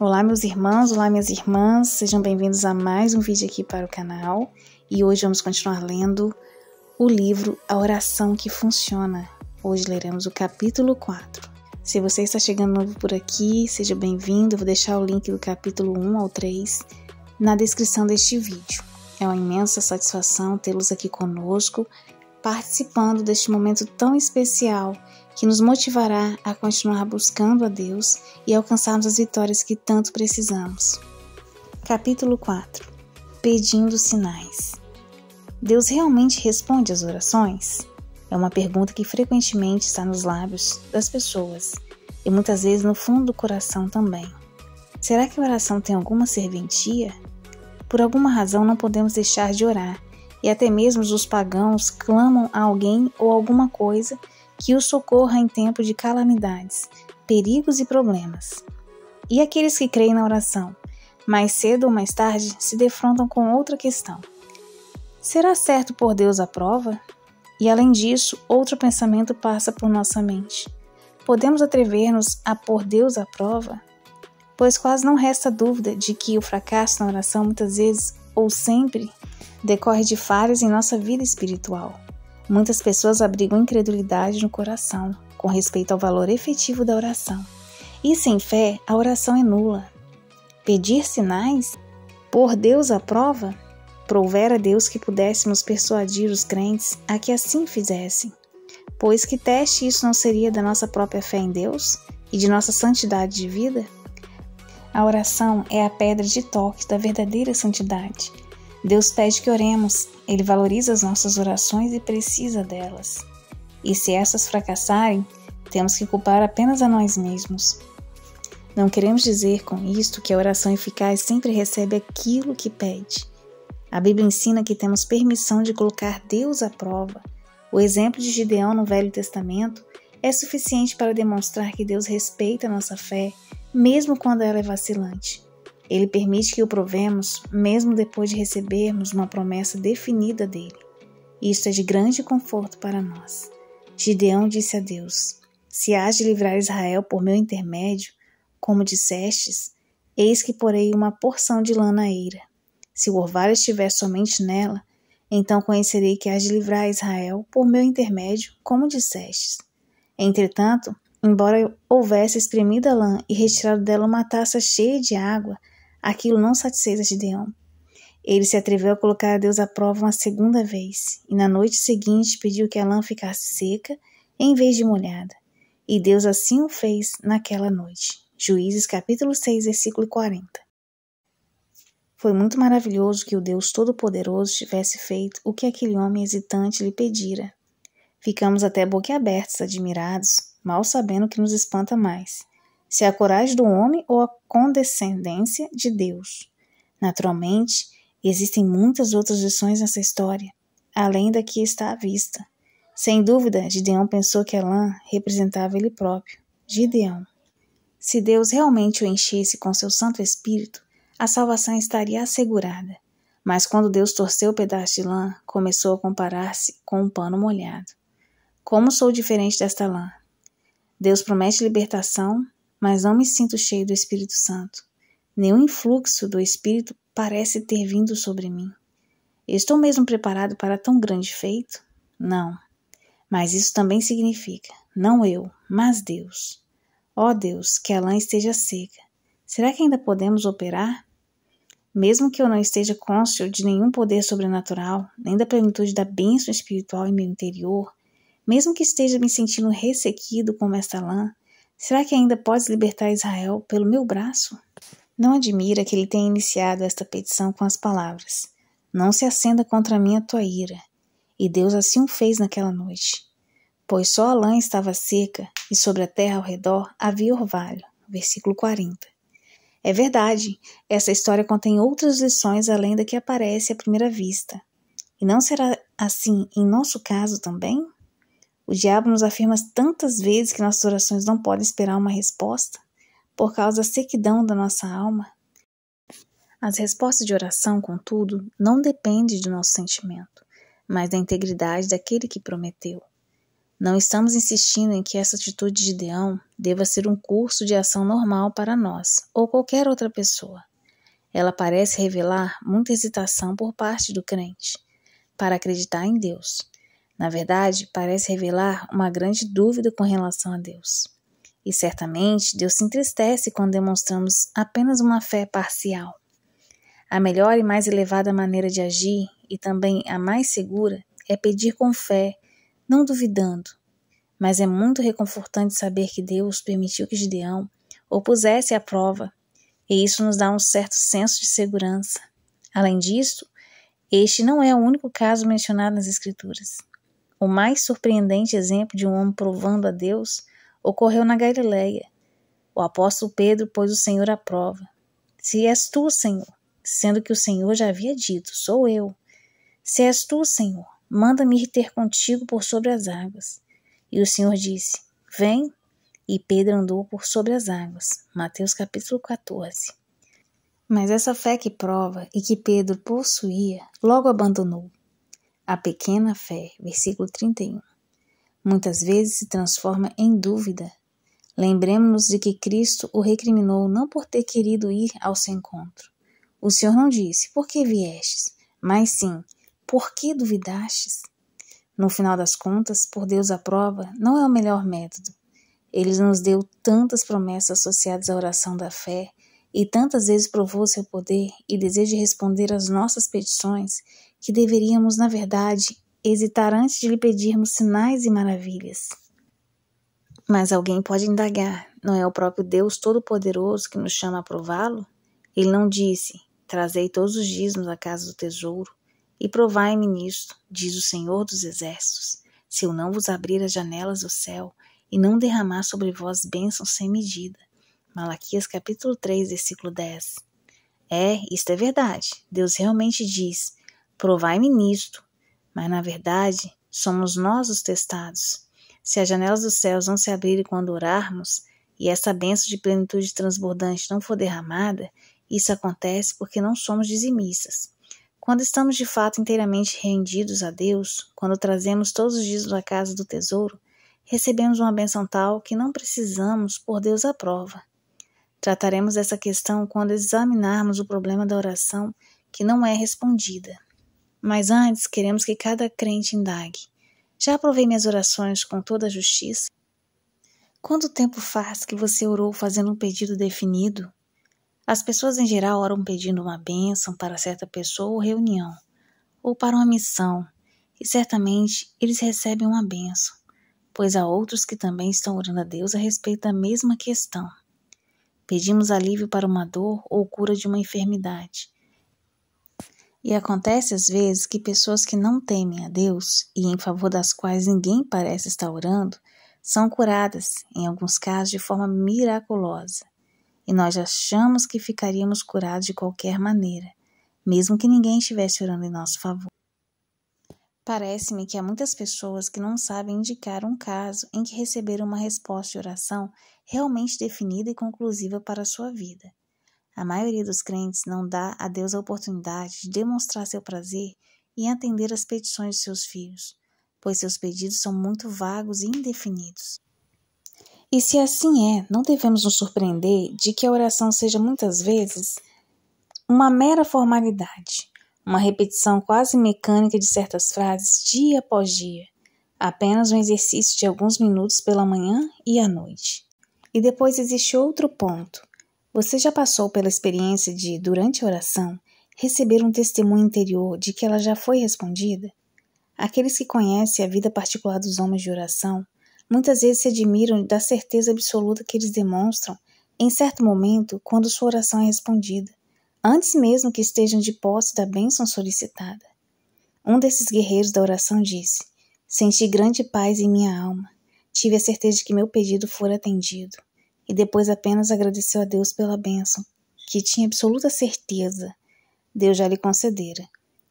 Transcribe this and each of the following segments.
Olá meus irmãos, olá minhas irmãs, sejam bem-vindos a mais um vídeo aqui para o canal e hoje vamos continuar lendo o livro A Oração que Funciona. Hoje leremos o capítulo 4. Se você está chegando novo por aqui, seja bem-vindo, eu vou deixar o link do capítulo 1 ao 3 na descrição deste vídeo. É uma imensa satisfação tê-los aqui conosco, participando deste momento tão especial que nos motivará a continuar buscando a Deus e alcançarmos as vitórias que tanto precisamos. Capítulo 4. Pedindo sinais. Deus realmente responde às orações? É uma pergunta que frequentemente está nos lábios das pessoas e muitas vezes no fundo do coração também. Será que a oração tem alguma serventia? Por alguma razão não podemos deixar de orar e até mesmo os pagãos clamam a alguém ou alguma coisa que os socorra em tempo de calamidades, perigos e problemas. E aqueles que creem na oração, mais cedo ou mais tarde, se defrontam com outra questão. Será certo pôr Deus à prova? E além disso, outro pensamento passa por nossa mente. Podemos atrever-nos a pôr Deus à prova? Pois quase não resta dúvida de que o fracasso na oração muitas vezes, ou sempre, decorre de falhas em nossa vida espiritual. Muitas pessoas abrigam incredulidade no coração com respeito ao valor efetivo da oração. E sem fé, a oração é nula. Pedir sinais? Pôr Deus à prova? Provera a Deus que pudéssemos persuadir os crentes a que assim fizessem. Pois que teste isso não seria da nossa própria fé em Deus e de nossa santidade de vida? A oração é a pedra de toque da verdadeira santidade. Deus pede que oremos, Ele valoriza as nossas orações e precisa delas. E se essas fracassarem, temos que culpar apenas a nós mesmos. Não queremos dizer com isto que a oração eficaz sempre recebe aquilo que pede. A Bíblia ensina que temos permissão de colocar Deus à prova. O exemplo de Gideão no Velho Testamento é suficiente para demonstrar que Deus respeita a nossa fé, mesmo quando ela é vacilante. Ele permite que o provemos, mesmo depois de recebermos uma promessa definida dele. Isto é de grande conforto para nós. Gideão disse a Deus: Se hás de livrar Israel por meu intermédio, como dissestes, eis que porei uma porção de lã na eira. Se o orvalho estiver somente nela, então conhecerei que hás de livrar Israel por meu intermédio, como dissestes. Entretanto, embora houvesse espremido a lã e retirado dela uma taça cheia de água, aquilo não satisfez a Gideão. Ele se atreveu a colocar a Deus à prova uma segunda vez, e na noite seguinte pediu que a lã ficasse seca, em vez de molhada. E Deus assim o fez naquela noite. Juízes capítulo 6, versículo 40. Foi muito maravilhoso que o Deus Todo-Poderoso tivesse feito o que aquele homem hesitante lhe pedira. Ficamos até boquiabertos, admirados, mal sabendo o que nos espanta mais. Se é a coragem do homem ou a condescendência de Deus. Naturalmente, existem muitas outras lições nessa história, além da que está à vista. Sem dúvida, Gideão pensou que a lã representava ele próprio, Gideão. Se Deus realmente o enchesse com seu Santo Espírito, a salvação estaria assegurada. Mas quando Deus torceu o pedaço de lã, começou a comparar-se com um pano molhado. Como sou diferente desta lã? Deus promete libertação, mas não me sinto cheio do Espírito Santo. Nenhum influxo do Espírito parece ter vindo sobre mim. Estou mesmo preparado para tão grande feito? Não. Mas isso também significa, não eu, mas Deus. Ó Deus, que a lã esteja seca. Será que ainda podemos operar? Mesmo que eu não esteja cônscio de nenhum poder sobrenatural, nem da plenitude da bênção espiritual em meu interior, mesmo que esteja me sentindo ressequido como esta lã, será que ainda podes libertar Israel pelo meu braço? Não admira que ele tenha iniciado esta petição com as palavras: Não se acenda contra mim a tua ira. E Deus assim o fez naquela noite. Pois só a lã estava seca e sobre a terra ao redor havia orvalho. Versículo 40. É verdade, essa história contém outras lições além da que aparece à primeira vista. E não será assim em nosso caso também? O diabo nos afirma tantas vezes que nossas orações não podem esperar uma resposta, por causa da sequidão da nossa alma. As respostas de oração, contudo, não dependem do nosso sentimento, mas da integridade daquele que prometeu. Não estamos insistindo em que essa atitude de Gideão deva ser um curso de ação normal para nós ou qualquer outra pessoa. Ela parece revelar muita hesitação por parte do crente para acreditar em Deus. Na verdade, parece revelar uma grande dúvida com relação a Deus. E certamente Deus se entristece quando demonstramos apenas uma fé parcial. A melhor e mais elevada maneira de agir, e também a mais segura, é pedir com fé, não duvidando. Mas é muito reconfortante saber que Deus permitiu que Gideão o pusesse à prova, e isso nos dá um certo senso de segurança. Além disso, este não é o único caso mencionado nas Escrituras. O mais surpreendente exemplo de um homem provando a Deus ocorreu na Galileia. O apóstolo Pedro pôs o Senhor à prova. Se és tu, Senhor, sendo que o Senhor já havia dito, sou eu. Se és tu, Senhor, manda-me ir ter contigo por sobre as águas. E o Senhor disse, vem, e Pedro andou por sobre as águas. Mateus capítulo 14. Mas essa fé que prova e que Pedro possuía, logo abandonou. A pequena fé, versículo 31. Muitas vezes se transforma em dúvida. Lembremos-nos de que Cristo o recriminou não por ter querido ir ao seu encontro. O Senhor não disse, por que viestes? Mas sim, por que duvidastes? No final das contas, por Deus à prova não é o melhor método. Ele nos deu tantas promessas associadas à oração da fé e tantas vezes provou seu poder e desejo de responder às nossas petições que deveríamos, na verdade, hesitar antes de lhe pedirmos sinais e maravilhas. Mas alguém pode indagar, não é o próprio Deus Todo-Poderoso que nos chama a prová-lo? Ele não disse, trazei todos os dízimos à casa do tesouro e provai-me nisto, diz o Senhor dos Exércitos, se eu não vos abrir as janelas do céu e não derramar sobre vós bênçãos sem medida. Malaquias capítulo 3, versículo 10. Isto é verdade. Deus realmente diz, provai-me nisto. Mas na verdade, somos nós os testados. Se as janelas dos céus não se abrirem quando orarmos, e essa bênção de plenitude transbordante não for derramada, isso acontece porque não somos dizimistas. Quando estamos de fato inteiramente rendidos a Deus, quando trazemos todos os dias da casa do tesouro, recebemos uma bênção tal que não precisamos pôr Deus à prova. Trataremos dessa questão quando examinarmos o problema da oração que não é respondida. Mas antes, queremos que cada crente indague. Já aprovei minhas orações com toda a justiça? Quanto tempo faz que você orou fazendo um pedido definido? As pessoas em geral oram pedindo uma bênção para certa pessoa ou reunião, ou para uma missão, e certamente eles recebem uma bênção, pois há outros que também estão orando a Deus a respeito da mesma questão. Pedimos alívio para uma dor ou cura de uma enfermidade. E acontece às vezes que pessoas que não temem a Deus e em favor das quais ninguém parece estar orando, são curadas, em alguns casos de forma miraculosa. E nós achamos que ficaríamos curados de qualquer maneira, mesmo que ninguém estivesse orando em nosso favor. Parece-me que há muitas pessoas que não sabem indicar um caso em que receberam uma resposta de oração realmente definida e conclusiva para a sua vida. A maioria dos crentes não dá a Deus a oportunidade de demonstrar seu prazer em atender às petições de seus filhos, pois seus pedidos são muito vagos e indefinidos. E se assim é, não devemos nos surpreender de que a oração seja muitas vezes uma mera formalidade, uma repetição quase mecânica de certas frases dia após dia, apenas um exercício de alguns minutos pela manhã e à noite. E depois existe outro ponto. Você já passou pela experiência de, durante a oração, receber um testemunho interior de que ela já foi respondida? Aqueles que conhecem a vida particular dos homens de oração, muitas vezes se admiram da certeza absoluta que eles demonstram, em certo momento, quando sua oração é respondida, antes mesmo que estejam de posse da bênção solicitada. Um desses guerreiros da oração disse, senti grande paz em minha alma, tive a certeza de que meu pedido fora atendido, e depois apenas agradeceu a Deus pela bênção, que tinha absoluta certeza, Deus já lhe concedera,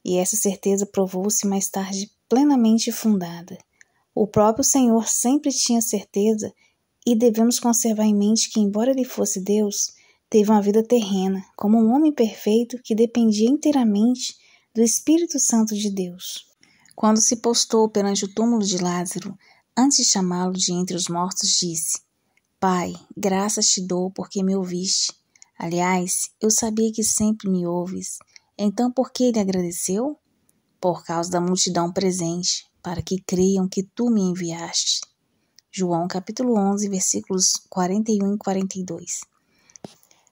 e essa certeza provou-se mais tarde plenamente fundada. O próprio Senhor sempre tinha certeza e devemos conservar em mente que, embora ele fosse Deus, teve uma vida terrena, como um homem perfeito que dependia inteiramente do Espírito Santo de Deus. Quando se postou perante o túmulo de Lázaro, antes de chamá-lo de entre os mortos, disse: Pai, graças te dou porque me ouviste. Aliás, eu sabia que sempre me ouves. Então por que ele agradeceu? Por causa da multidão presente, para que creiam que tu me enviaste. João capítulo 11, versículos 41 e 42.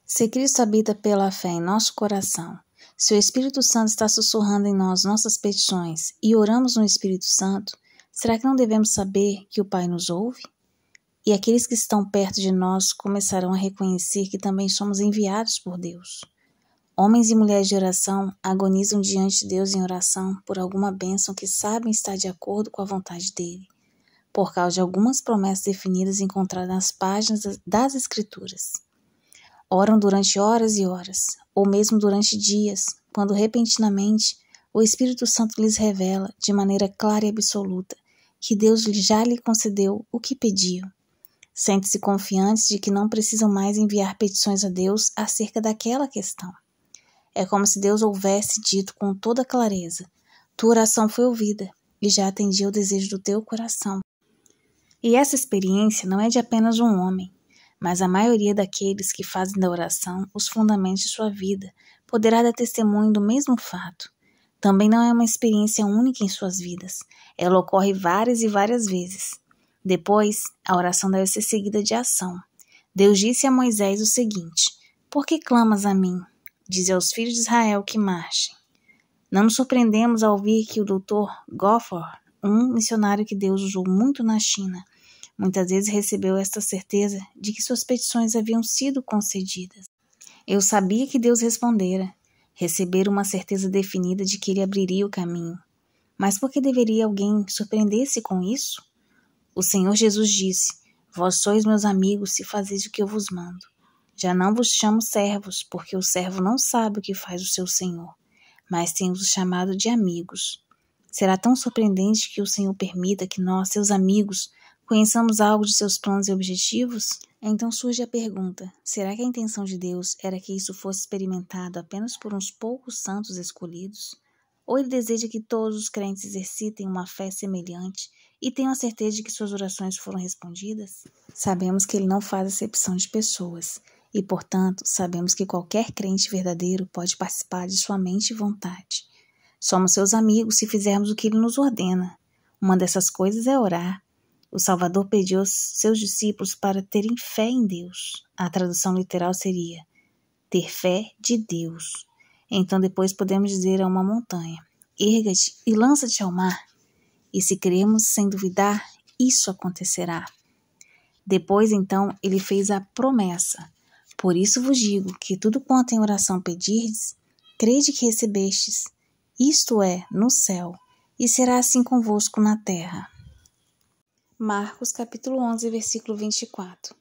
Se Cristo habita pela fé em nosso coração, se o Espírito Santo está sussurrando em nós nossas petições e oramos no Espírito Santo, será que não devemos saber que o Pai nos ouve? E aqueles que estão perto de nós começarão a reconhecer que também somos enviados por Deus. Homens e mulheres de oração agonizam diante de Deus em oração por alguma bênção que sabem estar de acordo com a vontade dele, por causa de algumas promessas definidas encontradas nas páginas das Escrituras. Oram durante horas e horas, ou mesmo durante dias, quando repentinamente o Espírito Santo lhes revela, de maneira clara e absoluta, que Deus já lhe concedeu o que pediam. Sentem-se confiantes de que não precisam mais enviar petições a Deus acerca daquela questão. É como se Deus houvesse dito com toda clareza: tua oração foi ouvida e já atendi ao desejo do teu coração. E essa experiência não é de apenas um homem, mas a maioria daqueles que fazem da oração os fundamentos de sua vida poderá dar testemunho do mesmo fato. Também não é uma experiência única em suas vidas. Ela ocorre várias e várias vezes. Depois, a oração deve ser seguida de ação. Deus disse a Moisés o seguinte: Por que clamas a mim? Dize aos filhos de Israel que marchem. Não nos surpreendemos ao ouvir que o Dr. Gofford, um missionário que Deus usou muito na China, muitas vezes recebeu esta certeza de que suas petições haviam sido concedidas. Eu sabia que Deus respondera, recebera uma certeza definida de que ele abriria o caminho. Mas por que deveria alguém surpreender-se com isso? O Senhor Jesus disse: Vós sois meus amigos se fazeis o que eu vos mando. Já não vos chamo servos, porque o servo não sabe o que faz o seu senhor, mas tenho-vos chamado de amigos. Será tão surpreendente que o Senhor permita que nós, seus amigos, conheçamos algo de seus planos e objetivos? Então surge a pergunta: será que a intenção de Deus era que isso fosse experimentado apenas por uns poucos santos escolhidos? Ou ele deseja que todos os crentes exercitem uma fé semelhante e tenham a certeza de que suas orações foram respondidas? Sabemos que ele não faz acepção de pessoas e, portanto, sabemos que qualquer crente verdadeiro pode participar de sua mente e vontade. Somos seus amigos se fizermos o que ele nos ordena. Uma dessas coisas é orar. O Salvador pediu aos seus discípulos para terem fé em Deus. A tradução literal seria ter fé de Deus. Então depois podemos dizer a uma montanha: erga-te e lança-te ao mar. E se cremos sem duvidar, isso acontecerá. Depois então ele fez a promessa: por isso vos digo que tudo quanto em oração pedirdes, crede que recebestes, isto é, no céu, e será assim convosco na terra. Marcos capítulo 11, versículo 24.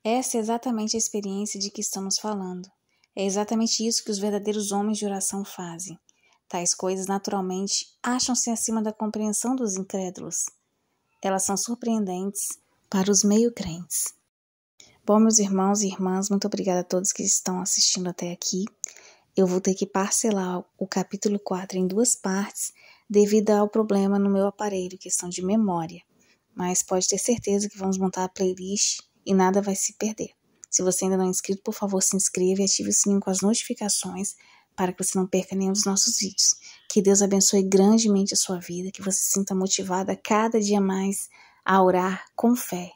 Essa é exatamente a experiência de que estamos falando. É exatamente isso que os verdadeiros homens de oração fazem. Tais coisas, naturalmente, acham-se acima da compreensão dos incrédulos. Elas são surpreendentes para os meio-crentes. Bom, meus irmãos e irmãs, muito obrigada a todos que estão assistindo até aqui. Eu vou ter que parcelar o capítulo 4 em 2 partes devido ao problema no meu aparelho, questão de memória. Mas pode ter certeza que vamos montar a playlist e nada vai se perder. Se você ainda não é inscrito, por favor, se inscreva e ative o sininho com as notificações para que você não perca nenhum dos nossos vídeos. Que Deus abençoe grandemente a sua vida, que você se sinta motivada cada dia mais a orar com fé,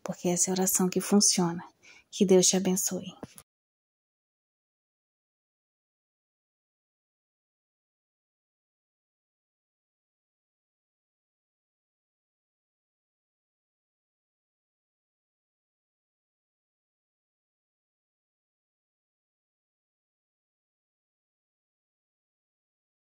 porque essa é a oração que funciona. Que Deus te abençoe.